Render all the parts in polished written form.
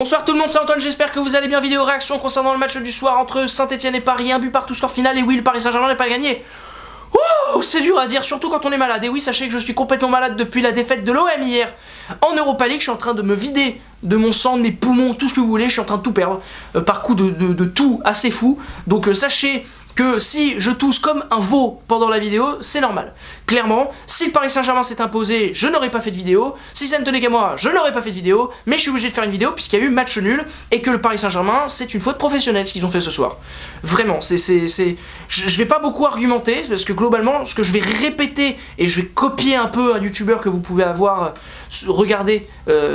Bonsoir tout le monde, c'est Antoine, j'espère que vous allez bien. Vidéo réaction concernant le match du soir entre Saint-Etienne et Paris, un but partout, score final, et oui, le Paris Saint-Germain n'est pas gagné. Ouh, c'est dur à dire, surtout quand on est malade. Et oui, sachez que je suis complètement malade depuis la défaite de l'OM hier en Europa League. Je suis en train de me vider de mon sang, de mes poumons, tout ce que vous voulez. Je suis en train de tout perdre par coup de tout assez fou. Donc sachez que si je tousse comme un veau pendant la vidéo, c'est normal. Clairement, si le Paris Saint-Germain s'est imposé, je n'aurais pas fait de vidéo. Si ça ne tenait qu'à moi, je n'aurais pas fait de vidéo. Mais je suis obligé de faire une vidéo puisqu'il y a eu match nul et que le Paris Saint-Germain, c'est une faute professionnelle ce qu'ils ont fait ce soir. Vraiment, je vais pas beaucoup argumenter parce que globalement, ce que je vais répéter et je vais copier un peu un youtubeur que vous pouvez avoir regardé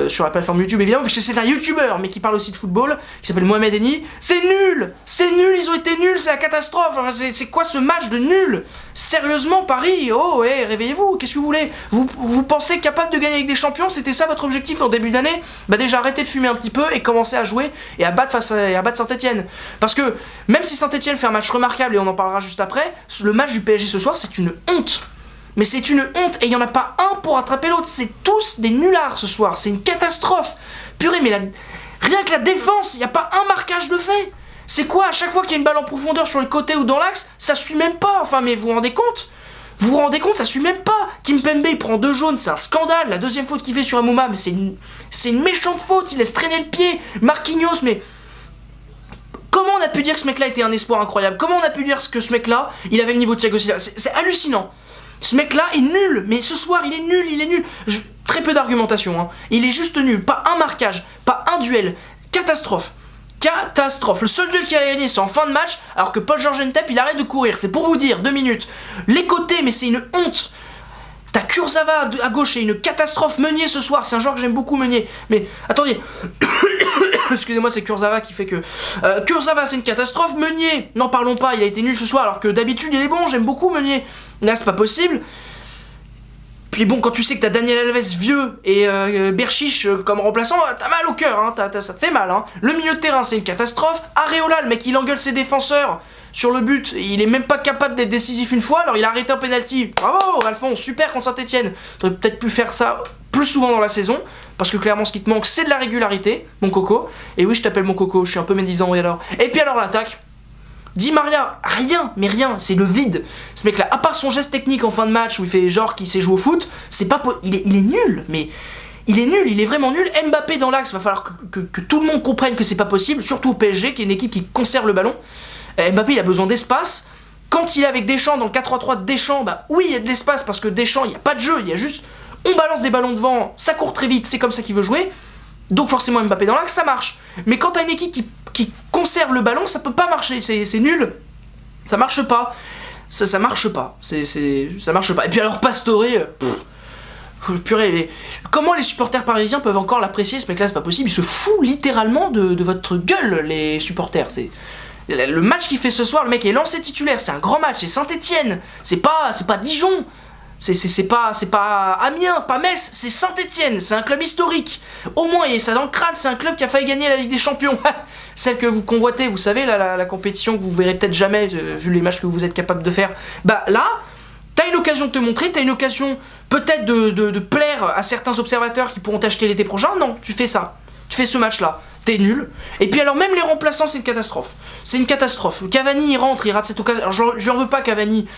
sur la plateforme YouTube évidemment, parce que c'est un youtubeur mais qui parle aussi de football, qui s'appelle Mohamed Eni. C'est nul, ils ont été nuls, c'est la catastrophe. C'est quoi ce match de nul? Sérieusement, Paris, oh ouais, réveillez-vous, qu'est-ce que vous voulez? Vous pensez capable de gagner avec des champions? C'était ça votre objectif en début d'année? Bah déjà arrêtez de fumer un petit peu et commencez à jouer et à battre Saint-Etienne. Parce que même si Saint-Etienne fait un match remarquable et on en parlera juste après, le match du PSG ce soir c'est une honte. Mais c'est une honte et il n'y en a pas un pour attraper l'autre, c'est tous des nullards ce soir, c'est une catastrophe. Purée, mais rien que la défense, il n'y a pas un marquage de fait. C'est quoi, à chaque fois qu'il y a une balle en profondeur sur le côté ou dans l'axe, ça suit même pas, enfin mais vous vous rendez compte? Vous vous rendez compte, ça suit même pas. Kimpembe il prend 2 jaunes, c'est un scandale. La deuxième faute qu'il fait sur Amouma, mais c'est une méchante faute, il laisse traîner le pied. Marquinhos, mais comment on a pu dire que ce mec-là était un espoir incroyable? Comment on a pu dire que ce mec-là, il avait le niveau de Thiago Silva? C'est hallucinant. Ce mec-là est nul, mais ce soir il est nul, très peu d'argumentation, hein. Il est juste nul, pas un marquage, pas un duel, catastrophe. Catastrophe. Le seul duel qu'il a gagné c'est en fin de match, alors que Paul-Georges Ntep il arrête de courir, c'est pour vous dire, 2 minutes. Les côtés, mais c'est une honte. T'as Kurzawa à gauche et une catastrophe. Meunier ce soir, c'est un joueur que j'aime beaucoup, Meunier. Mais attendez, excusez-moi, c'est Kurzawa qui fait que... Kurzawa c'est une catastrophe, Meunier, n'en parlons pas, il a été nul ce soir alors que d'habitude il est bon, j'aime beaucoup Meunier. Là c'est pas possible. Puis bon, quand tu sais que t'as Daniel Alves vieux et Berchiche comme remplaçant, t'as mal au cœur, hein, ça te fait mal. Hein. Le milieu de terrain, c'est une catastrophe. Areola, le mec, il engueule ses défenseurs sur le but. Il est même pas capable d'être décisif une fois, alors il a arrêté un penalty. Bravo, Alphonse, super contre Saint-Etienne. T'aurais peut-être pu faire ça plus souvent dans la saison, parce que clairement, ce qui te manque, c'est de la régularité, mon coco. Et oui, je t'appelle mon coco, je suis un peu médisant, oui alors. Et puis alors, l'attaque. Di Maria, rien, mais rien, c'est le vide. Ce mec là, à part son geste technique en fin de match où il fait genre qu'il sait jouer au foot, c'est pas il est nul, mais il est nul, il est vraiment nul. Mbappé dans l'axe, va falloir que tout le monde comprenne que c'est pas possible, surtout au PSG qui est une équipe qui conserve le ballon. Mbappé il a besoin d'espace. Quand il est avec Deschamps dans le 4-3-3 de Deschamps, bah oui il y a de l'espace parce que Deschamps il n'y a pas de jeu, il y a juste on balance des ballons devant, ça court très vite, c'est comme ça qu'il veut jouer. Donc forcément Mbappé dans l'axe ça marche. Mais quand t'as une équipe qui conserve le ballon, ça peut pas marcher, c'est nul. Ça marche pas. Ça marche pas. Ça marche pas. Et puis alors Pastore, purée, comment les supporters parisiens peuvent encore l'apprécier ce mec-là? C'est pas possible. Il se fout littéralement de votre gueule, les supporters. C'est le match qu'il fait ce soir, le mec est lancé titulaire, c'est un grand match, c'est Saint-Etienne, c'est pas Dijon. C'est pas Amiens, pas Metz, c'est Saint-Etienne, c'est un club historique. Au moins, il y a ça dans le crâne, c'est un club qui a failli gagner la Ligue des Champions. Celle que vous convoitez, vous savez, la compétition que vous verrez peut-être jamais, vu les matchs que vous êtes capable de faire. Bah là, t'as une occasion de te montrer, t'as une occasion peut-être de plaire à certains observateurs qui pourront t'acheter l'été prochain. Non, tu fais ça, tu fais ce match-là. T'es nul. Et puis alors même les remplaçants, c'est une catastrophe. C'est une catastrophe. Cavani, il rentre, il rate cette occasion. Alors j'en veux pas Cavani.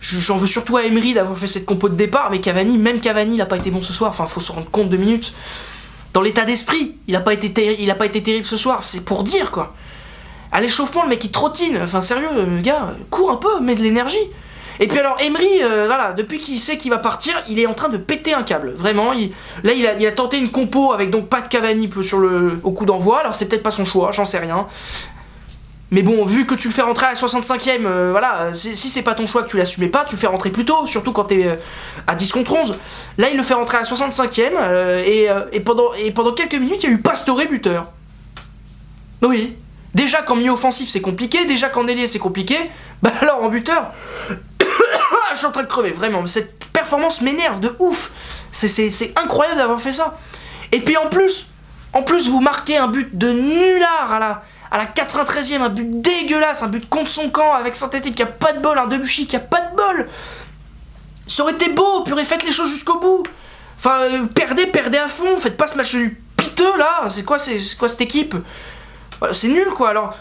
J'en veux surtout à Emery d'avoir fait cette compo de départ, mais même Cavani, il a pas été bon ce soir. Enfin, faut se rendre compte 2 minutes. Dans l'état d'esprit, il a pas été terrible ce soir. C'est pour dire, quoi. À l'échauffement, le mec, il trottine. Enfin, sérieux, le gars, cours un peu, mets de l'énergie. Et puis alors, Emery, voilà, depuis qu'il sait qu'il va partir, il est en train de péter un câble. Vraiment, il a tenté une compo avec donc pas de Cavani au coup d'envoi. Alors, c'est peut-être pas son choix, j'en sais rien. Mais bon, vu que tu le fais rentrer à la 65e, voilà, si c'est pas ton choix que tu l'assumais pas, tu le fais rentrer plus tôt, surtout quand t'es à 10 contre 11. Là, il le fait rentrer à la 65e, et pendant quelques minutes, il y a eu Pastore buteur. Oui. Déjà qu'en milieu offensif, c'est compliqué, déjà qu'en ailier, c'est compliqué, bah alors en buteur, je suis en train de crever, vraiment. Cette performance m'énerve de ouf. C'est incroyable d'avoir fait ça. Et puis en plus, vous marquez un but de nullard à la 93e, un but dégueulasse, un but contre son camp avec Saint-Etienne qui a pas de bol, un Debuchy qui a pas de bol. Ça aurait été beau, purée, faites les choses jusqu'au bout. Enfin, perdez à fond, faites pas ce match nul piteux honteux là. C'est quoi cette équipe? C'est nul quoi. Alors,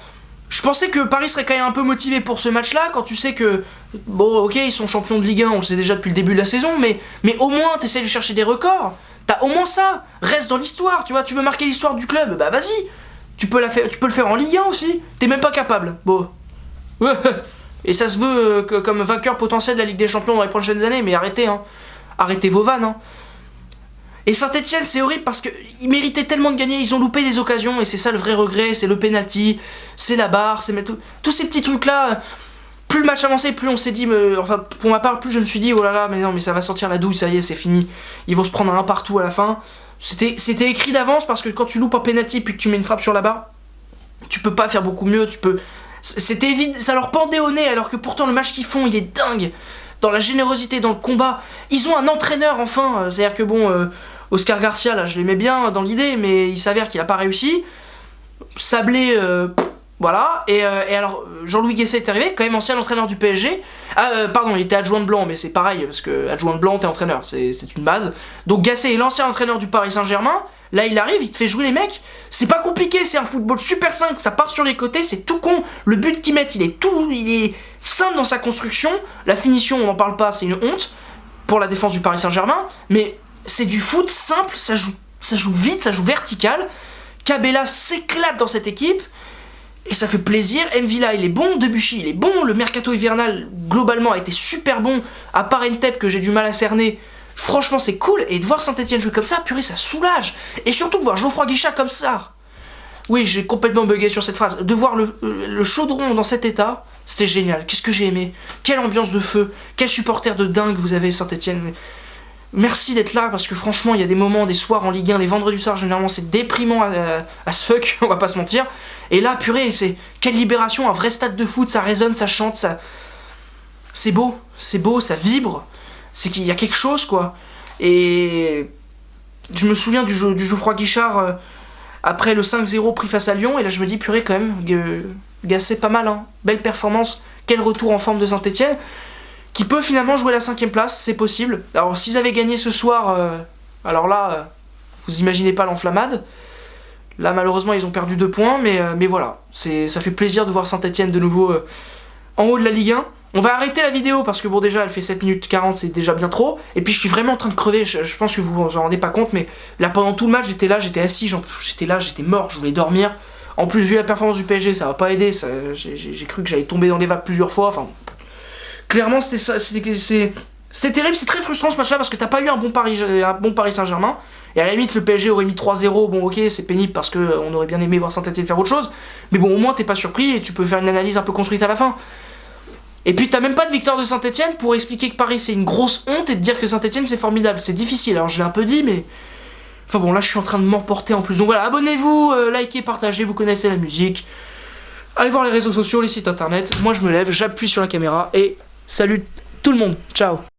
je pensais que Paris serait quand même un peu motivé pour ce match-là, quand tu sais que, bon, ok, ils sont champions de Ligue 1, on le sait déjà depuis le début de la saison, mais au moins, t'essayes de chercher des records. T'as au moins ça. Reste dans l'histoire, tu vois. Tu veux marquer l'histoire du club, bah vas-y. Tu peux le faire en Ligue 1 aussi. T'es même pas capable. Bon. Et ça se veut comme vainqueur potentiel de la Ligue des Champions dans les prochaines années, mais arrêtez, hein. Arrêtez vos vannes, hein. Et Saint-Etienne, c'est horrible parce qu'ils méritaient tellement de gagner, ils ont loupé des occasions, et c'est ça le vrai regret, c'est le penalty, c'est la barre, c'est tous ces petits trucs-là. Plus le match avançait, plus on s'est dit, enfin pour ma part, plus je me suis dit, oh là là, mais non, mais ça va sortir la douille, ça y est, c'est fini. Ils vont se prendre un partout à la fin. C'était écrit d'avance parce que quand tu loupes un penalty puis que tu mets une frappe sur la barre, tu peux pas faire beaucoup mieux, C'était évident, ça leur pendait au nez, alors que pourtant le match qu'ils font, il est dingue. Dans la générosité, dans le combat. Ils ont un entraîneur enfin. C'est-à-dire que bon, Oscar Garcia, là, je l'aimais bien dans l'idée, mais il s'avère qu'il a pas réussi. Sablé, voilà. Et alors, Jean-Louis Gasset est arrivé, quand même ancien entraîneur du PSG. Pardon, il était adjoint de Blanc, mais c'est pareil, parce que adjoint de Blanc, t'es entraîneur, c'est une base. Donc Gasset est l'ancien entraîneur du Paris Saint-Germain. Là, il arrive, il te fait jouer les mecs. C'est pas compliqué, c'est un football super simple, ça part sur les côtés, c'est tout con. Le but qu'ils mettent, il est simple dans sa construction. La finition, on n'en parle pas, c'est une honte pour la défense du Paris Saint-Germain. Mais c'est du foot simple, ça joue vite, ça joue vertical. Cabella s'éclate dans cette équipe. Et ça fait plaisir. Mvila, il est bon. Debuchy, il est bon. Le mercato hivernal, globalement, a été super bon. À part Ntep, que j'ai du mal à cerner. Franchement, c'est cool. Et de voir Saint-Etienne jouer comme ça, purée, ça soulage. Et surtout de voir Geoffroy Guichard comme ça. Oui, j'ai complètement bugué sur cette phrase. De voir le chaudron dans cet état, c'est génial. Qu'est-ce que j'ai aimé. Quelle ambiance de feu. Quel supporter de dingue vous avez, Saint-Etienne. Merci d'être là, parce que franchement, il y a des moments, des soirs en Ligue 1, les vendredis soirs, généralement, c'est déprimant à ce fuck, on va pas se mentir. Et là, purée, c'est quelle libération, un vrai stade de foot, ça résonne, ça chante, ça... C'est beau, ça vibre. C'est qu'il y a quelque chose, quoi. Et je me souviens du Geoffroy Guichard après le 5-0 pris face à Lyon, et là je me dis, purée, quand même, Gasset, pas mal, hein. Belle performance, quel retour en forme de Saint-Etienne, qui peut finalement jouer la 5ème place, c'est possible. Alors s'ils avaient gagné ce soir, alors là, vous imaginez pas l'enflammade. Là, malheureusement, ils ont perdu 2 points, mais voilà, ça fait plaisir de voir Saint-Etienne de nouveau en haut de la Ligue 1. On va arrêter la vidéo parce que bon, déjà elle fait 7 minutes 40, c'est déjà bien trop. Et puis je suis vraiment en train de crever, je pense que vous vous en rendez pas compte, mais là pendant tout le match j'étais là, j'étais assis, j'étais mort, je voulais dormir. En plus, vu la performance du PSG, ça va pas aider, j'ai cru que j'allais tomber dans les vagues plusieurs fois. Enfin, clairement c'est terrible, c'est très frustrant ce match là parce que t'as pas eu un bon Paris Saint-Germain. Et à la limite le PSG aurait mis 3-0, bon ok c'est pénible parce qu'on aurait bien aimé voir Saint-Etienne faire autre chose. Mais bon, au moins t'es pas surpris et tu peux faire une analyse un peu construite à la fin. Et puis t'as même pas de victoire de Saint-Etienne pour expliquer que Paris c'est une grosse honte et de dire que Saint-Etienne c'est formidable. C'est difficile, alors je l'ai un peu dit, mais... Enfin bon, là je suis en train de m'emporter en plus. Donc voilà, abonnez-vous, likez, partagez, vous connaissez la musique. Allez voir les réseaux sociaux, les sites internet. Moi je me lève, j'appuie sur la caméra et salut tout le monde. Ciao.